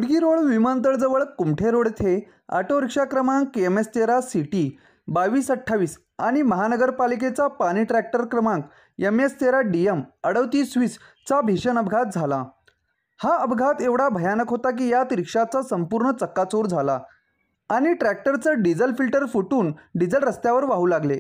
उडगी road विमानतळजवळ Kumthe road येथे auto rickshaw क्रमांक MS13 CT 2228 आणि महानगरपालिकेचा पाणी ट्रॅक्टर क्रमांक MS13 DM 3820 चा भीषण अपघात झाला। हा अपघात एवढा भयानक होता की यात रिक्षाचा संपूर्ण चक्काचूर झाला आणि ट्रॅक्टरचं डिझेल फिल्टर फुटून डिझेल रस्त्यावर वाहू लागले।